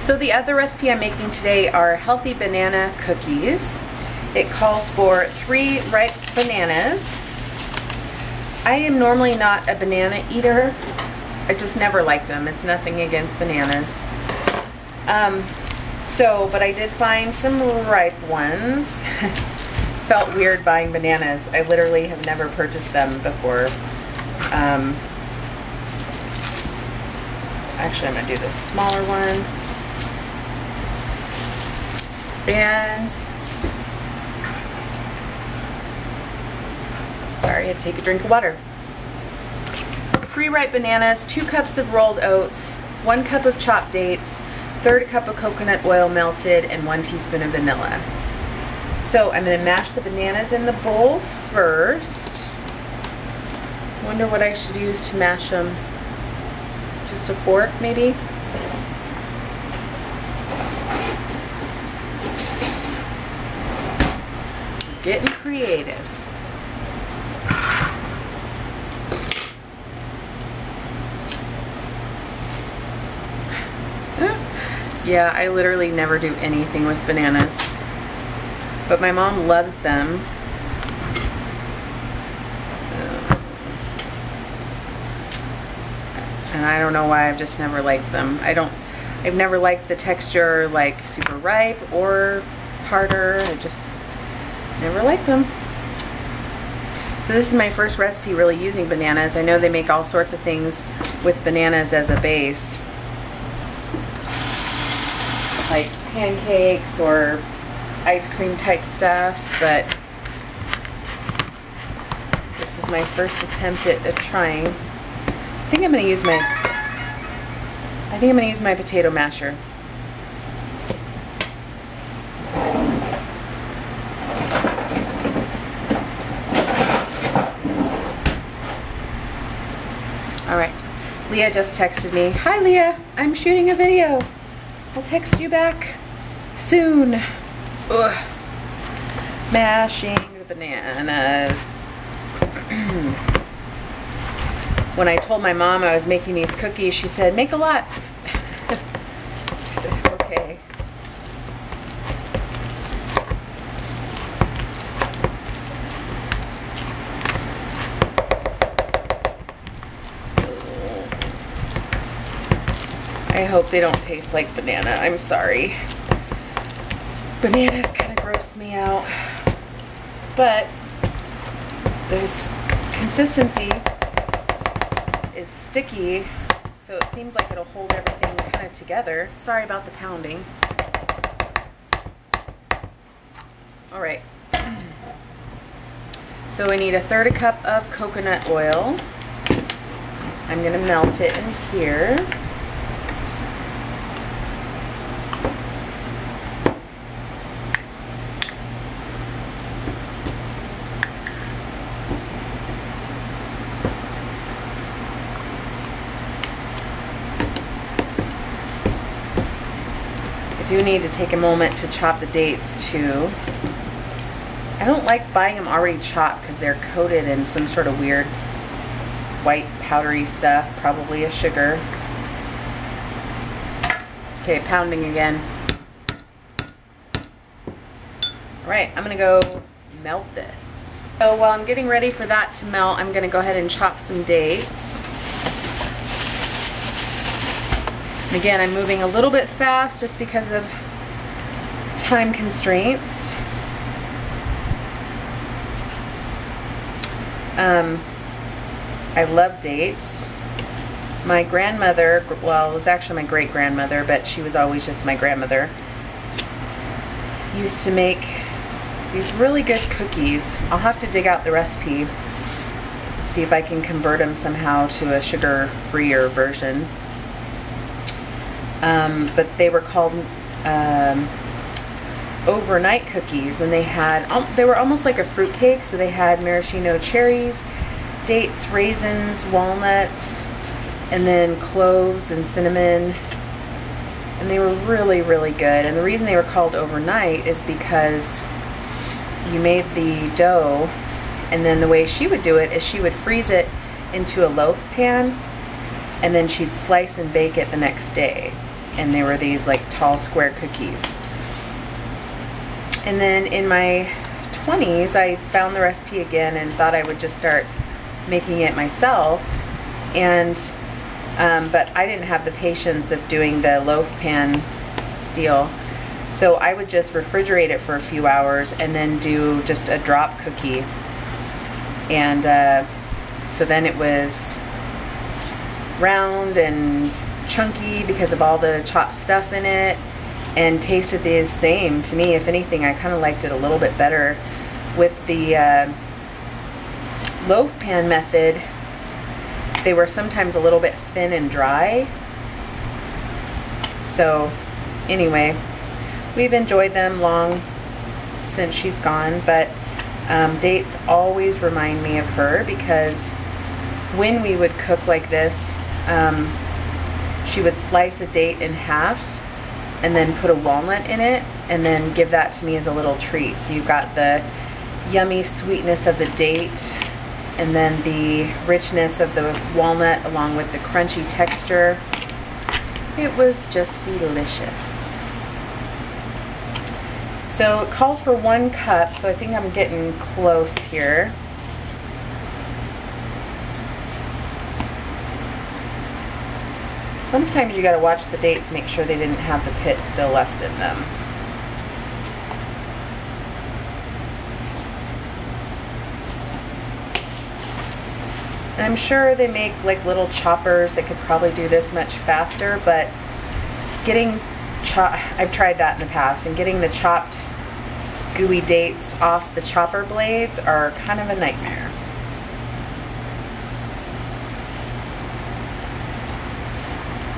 So the other recipe I'm making today are healthy banana cookies. It calls for 3 ripe bananas. I am normally not a banana eater. I just never liked them. It's nothing against bananas. But I did find some ripe ones. Felt weird buying bananas. I literally have never purchased them before. Actually, I'm going to do this smaller one. And sorry, I had to take a drink of water. 3 ripe bananas, 2 cups of rolled oats, 1 cup of chopped dates, 1/3 cup of coconut oil melted, and 1 teaspoon of vanilla. So I'm going to mash the bananas in the bowl first. Wonder what I should use to mash them. Just a fork, maybe? Getting creative. Yeah, I literally never do anything with bananas. But my mom loves them. And I don't know why, I've just never liked them. I've never liked the texture like super ripe or harder. I just never liked them. So this is my first recipe really using bananas. I know they make all sorts of things with bananas as a base, like pancakes or ice cream type stuff, but this is my first attempt at trying. I think I'm going to use my potato masher. Alright, Leah just texted me. Hi Leah, I'm shooting a video. I'll text you back soon. Ugh. Mashing the bananas. When I told my mom I was making these cookies, she said, make a lot. I said, okay. I hope they don't taste like banana. I'm sorry. Bananas kind of gross me out. But this consistency is sticky, so it seems like it'll hold everything kind of together. Sorry about the pounding. All right. So we need 1/3 cup of coconut oil. I'm gonna melt it in here. I do need to take a moment to chop the dates too. I don't like buying them already chopped because they're coated in some sort of weird white powdery stuff, probably a sugar. Okay, pounding again. Alright, I'm gonna go melt this. So while I'm getting ready for that to melt, I'm gonna go ahead and chop some dates. And again, I'm moving a little bit fast just because of time constraints. I love dates. My grandmother, well, it was actually my great-grandmother, but she was always just my grandmother, used to make these really good cookies. I'll have to dig out the recipe, see if I can convert them somehow to a sugar-freer version. But they were called overnight cookies, and they were almost like a fruit cake. So they had maraschino cherries, dates, raisins, walnuts, and then cloves and cinnamon, and they were really, really good. And the reason they were called overnight is because you made the dough, and then the way she would do it is she would freeze it into a loaf pan, and then she'd slice and bake it the next day. and they were these like tall square cookies. And then in my 20s, I found the recipe again and thought I would just start making it myself. And but I didn't have the patience of doing the loaf pan deal. So I would just refrigerate it for a few hours and then do just a drop cookie. And so then it was round and chunky because of all the chopped stuff in it, and tasted the same to me. If anything, I kind of liked it a little bit better. With the loaf pan method, they were sometimes a little bit thin and dry. So anyway, we've enjoyed them long since she's gone, but dates always remind me of her, because when we would cook like this, she would slice a date in half and then put a walnut in it and then give that to me as a little treat. So you've got the yummy sweetness of the date and then the richness of the walnut along with the crunchy texture. It was just delicious. So it calls for 1 cup, so I think I'm getting close here. Sometimes you gotta watch the dates, make sure they didn't have the pit still left in them. And I'm sure they make like little choppers that could probably do this much faster, but I've tried that in the past, and getting the chopped gooey dates off the chopper blades are kind of a nightmare.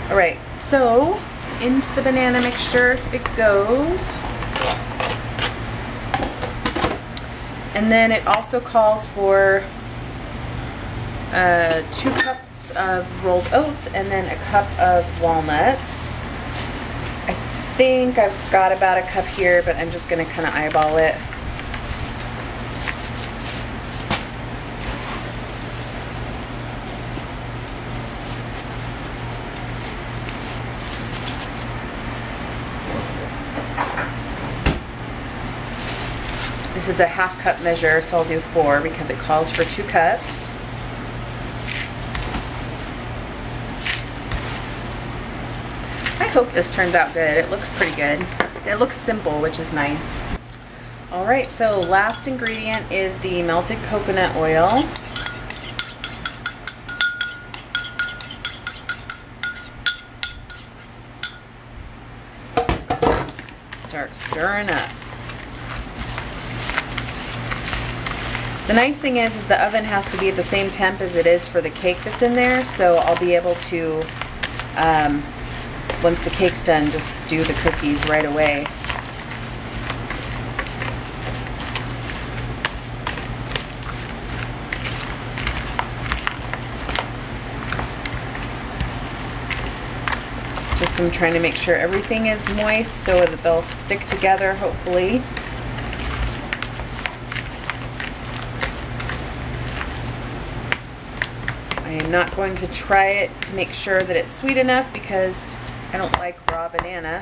Alright, so into the banana mixture it goes. And then it also calls for 2 cups of rolled oats and then a cup of walnuts. I think I've got about a cup here, but I'm just going to kind of eyeball it. This is a half cup measure, so I'll do 4 because it calls for 2 cups. I hope this turns out good. It looks pretty good. It looks simple, which is nice. Alright, so last ingredient is the melted coconut oil. Start stirring up. The nice thing is the oven has to be at the same temp as it is for the cake that's in there, so I'll be able to, once the cake's done, just do the cookies right away. Just I'm trying to make sure everything is moist so that they'll stick together, hopefully. I am not going to try it to make sure that it's sweet enough because I don't like raw banana.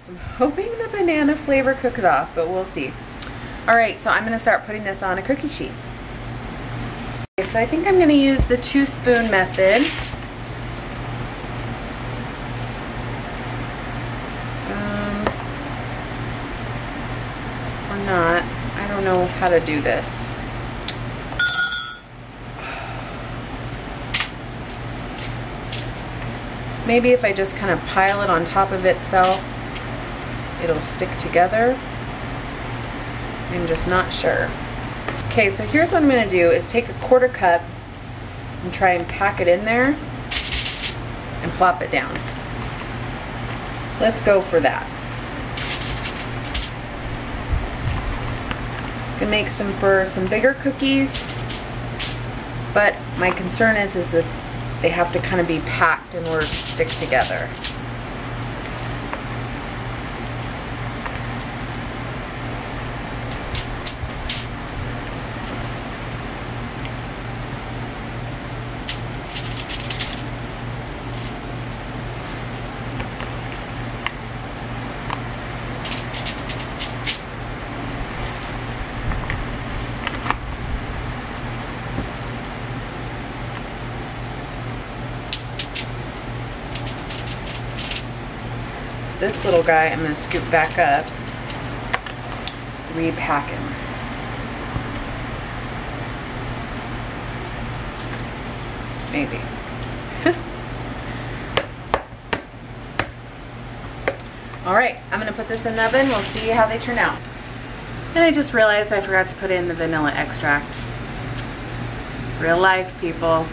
So I'm hoping the banana flavor cooks off, but we'll see. Alright, so I'm going to start putting this on a cookie sheet. Okay, so I think I'm going to use the 2-spoon method. Or not. I don't know how to do this. Maybe if I just kind of pile it on top of itself, it'll stick together. I'm just not sure. Okay, so here's what I'm going to do is take a 1/4 cup and try and pack it in there and plop it down. Let's go for that. I'm going to make some for some bigger cookies, but my concern is that they have to kind of be packed in order to stick together. this little guy, I'm going to scoop back up, repack him. Maybe. All right, I'm gonna put this in the oven. We'll see how they turn out. And I just realized I forgot to put in the vanilla extract. Real life, people.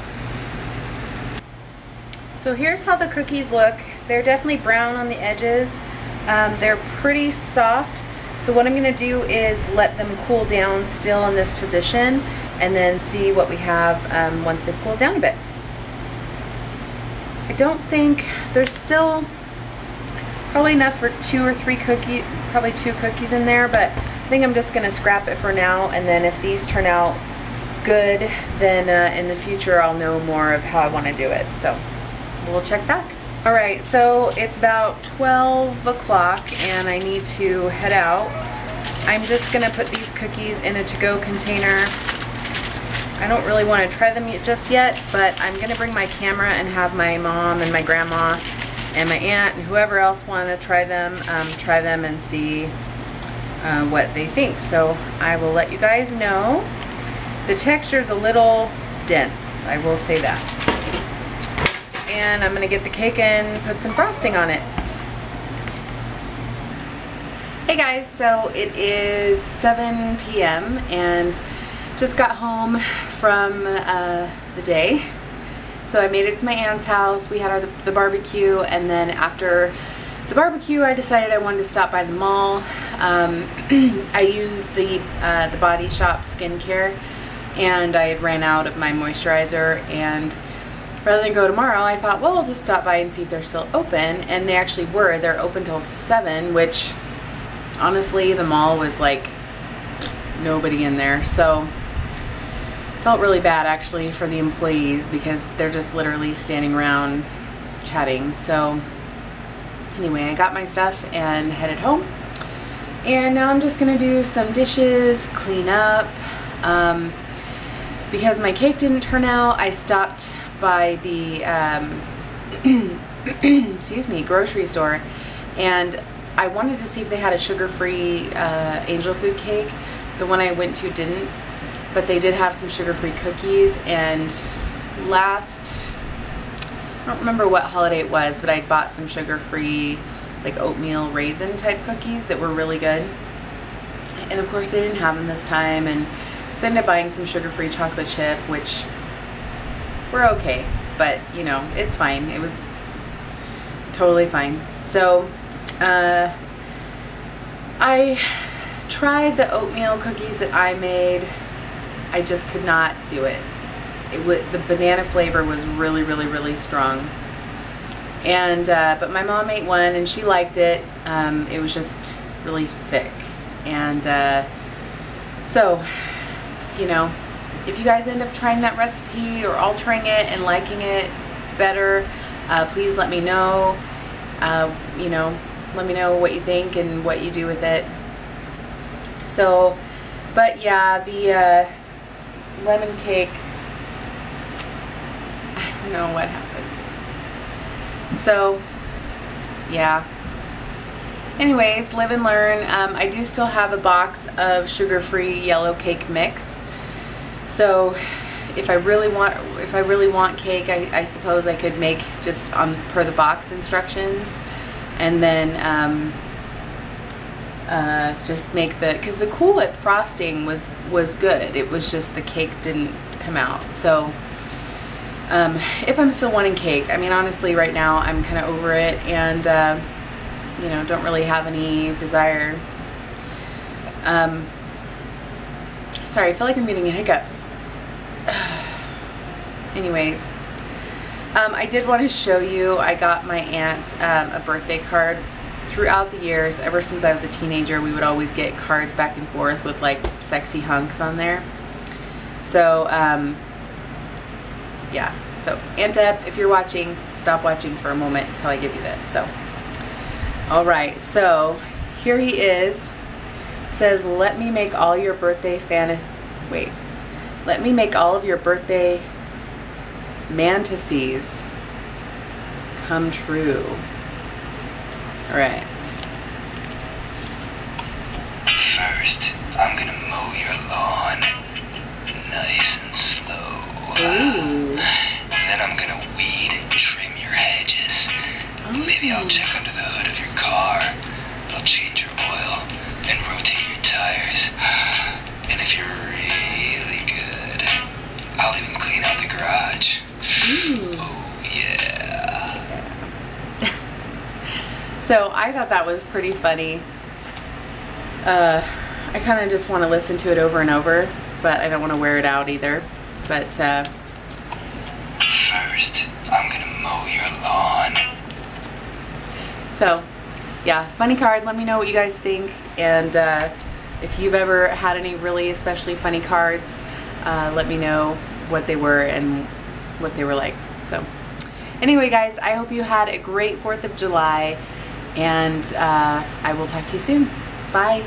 So here's how the cookies look. They're definitely brown on the edges. They're pretty soft. So what I'm gonna do is let them cool down still in this position and then see what we have once they cool down a bit. I don't think there's still probably enough for 2 or 3 cookies, probably 2 cookies in there, but I think I'm just gonna scrap it for now, and then if these turn out good, then in the future I'll know more of how I wanna do it. So we'll check back. All right, so it's about 12 o'clock and I need to head out. I'm just gonna put these cookies in a to-go container. I don't really wanna try them just yet, but I'm gonna bring my camera and have my mom and my grandma and my aunt and whoever else want to try them and see what they think. So I will let you guys know. The texture is a little dense, I will say that. And I'm going to get the cake and put some frosting on it. Hey guys, so it is 7 p.m. and just got home from the day. So I made it to my aunt's house. We had the barbecue, and then after the barbecue I decided I wanted to stop by the mall. I used the Body Shop skincare, and I had ran out of my moisturizer, and rather than go tomorrow I thought, well, I'll just stop by and see if they're still open. And they actually were. They're open till 7, which honestly the mall was like nobody in there. So felt really bad actually for the employees because they're just literally standing around chatting. So anyway, I got my stuff and headed home. And now I'm just gonna do some dishes, clean up. Because my cake didn't turn out, I stopped by the excuse me, grocery store, and I wanted to see if they had a sugar-free angel food cake. The one I went to didn't. But they did have some sugar-free cookies, and I don't remember what holiday it was, but I bought some sugar-free like oatmeal raisin type cookies that were really good. And of course they didn't have them this time, and so I ended up buying some sugar-free chocolate chip, which were okay, but you know, it's fine. It was totally fine. So I tried the oatmeal cookies that I made. I just could not do it. The banana flavor was really, really, really strong. And but my mom ate one and she liked it. It was just really thick. And so, you know, if you guys end up trying that recipe or altering it and liking it better, please let me know. You know, let me know what you think and what you do with it. So, but yeah, the lemon cake, I don't know what happened. So yeah, anyways, live and learn. I do still have a box of sugar-free yellow cake mix, so if I really want cake, I suppose I could make just per the box instructions, and then just make because the Cool Whip frosting was good. It was just the cake didn't come out. So if I'm still wanting cake, I mean, honestly right now I'm kind of over it, and you know, don't really have any desire. Sorry, I feel like I'm getting hiccups. Anyways, I did want to show you, I got my aunt a birthday card. Throughout the years, ever since I was a teenager, we would always get cards back and forth with like sexy hunks on there. So yeah, so Aunt Deb, if you're watching, stop watching for a moment until I give you this. So alright, so here he is. It says, let me make all your birthday let me make all of your birthday fantasies come true. All right. First, I'm gonna mow your lawn nice and slow. Ooh. Then I'm gonna weed and trim your hedges. Maybe I'll check under the hood of your car. I'll change your oil and rotate your tires. And if you're really good, I'll even clean out the garage. Ooh. Oh, yeah. So I thought that was pretty funny. I kind of just want to listen to it over and over, but I don't want to wear it out either. But First, I'm gonna mow your lawn. so yeah, funny card. Let me know what you guys think, and if you've ever had any really especially funny cards, let me know what they were and what they were like. So anyway guys, I hope you had a great 4th of July, and I will talk to you soon. Bye.